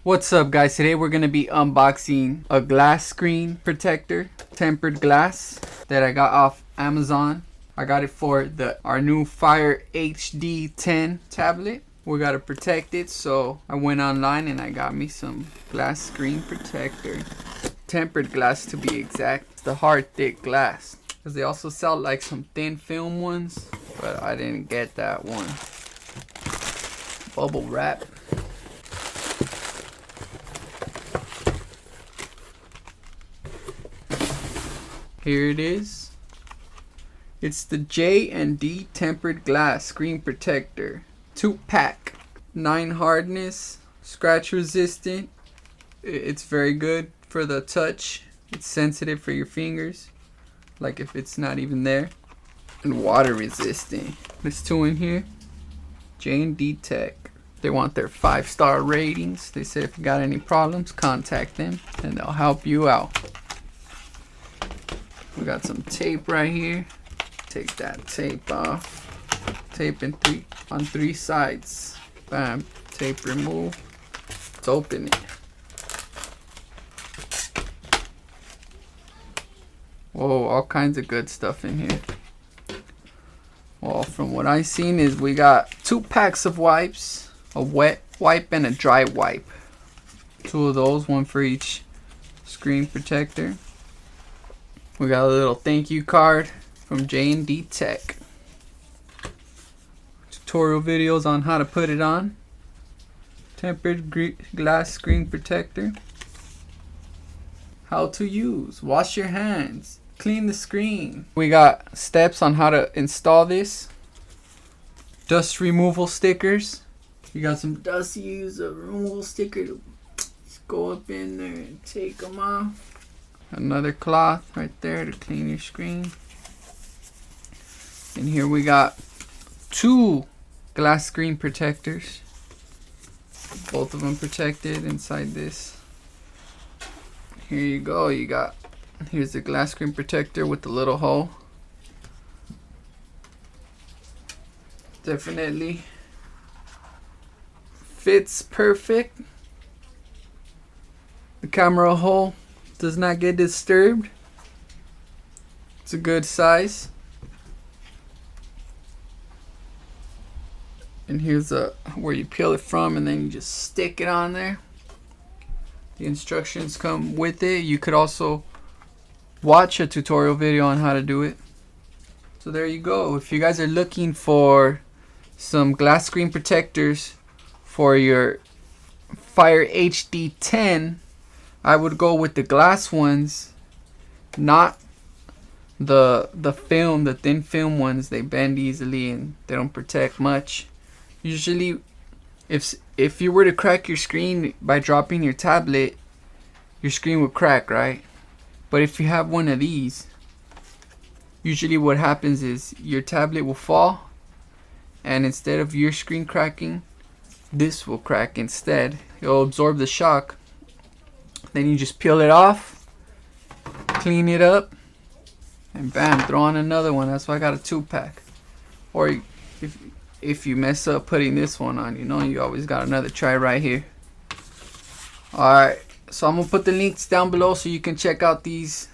What's up guys, today we're going to be unboxing a glass screen protector, tempered glass that I got off Amazon. I got it for our new Fire HD 10 tablet. We got to protect it, so I went online and I got me some glass screen protector. Tempered glass to be exact. It's the hard thick glass. Because they also sell like some thin film ones, but I didn't get that one. Bubble wrap. Here it is. It's the J&D tempered glass screen protector. 2-pack. 9 hardness. Scratch resistant. It's very good for the touch. It's sensitive for your fingers. Like if it's not even there. And water resistant. There's 2 in here. J&D Tech. They want their 5-star ratings. They said if you got any problems, contact them and they'll help you out. We got some tape right here. Take that tape off. Tape on 3 sides. Bam. Tape remove. Let's open it. Whoa, all kinds of good stuff in here. Well, from what I've seen is we got 2 packs of wipes. A wet wipe and a dry wipe. 2 of those, 1 for each screen protector. We got a little thank you card from J&D Tech. Tutorial videos on how to put it on. Tempered glass screen protector. How to use. Wash your hands. Clean the screen. We got steps on how to install this. Dust removal stickers. You got some dust, use a removal sticker to just go up in there and take them off. Another cloth right there to clean your screen. And here we got 2 glass screen protectors. Both of them protected inside this. Here you go. Here's the glass screen protector with the little hole. Definitely fits perfect. The camera hole does not get disturbed. It's a good size. And here's where you peel it from and then you just stick it on there. The instructions come with it. You could also watch a tutorial video on how to do it. So there you go. If you guys are looking for some glass screen protectors for your Fire HD 10, I would go with the glass ones, not the film, the thin film ones. They bend easily and they don't protect much. Usually, if you were to crack your screen by dropping your tablet, your screen would crack, right? But if you have one of these, usually what happens is your tablet will fall, and instead of your screen cracking, this will crack instead. It'll absorb the shock. Then you just peel it off, clean it up, and bam, throw on another one. That's why I got a 2-pack. Or if you mess up putting this one on, you always got another try right here. Alright, so I'm going to put the links down below so you can check out these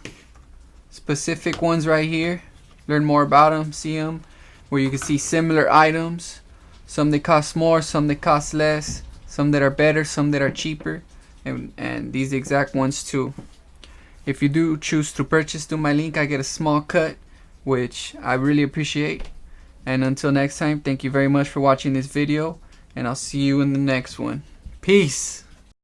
specific ones right here. Learn more about them, see them, where you can see similar items. Some that cost more, some that cost less, some that are better, some that are cheaper. And these exact ones too. If you do choose to purchase through my link, I get a small cut, which I really appreciate. And until next time, thank you very much for watching this video, and I'll see you in the next one. Peace.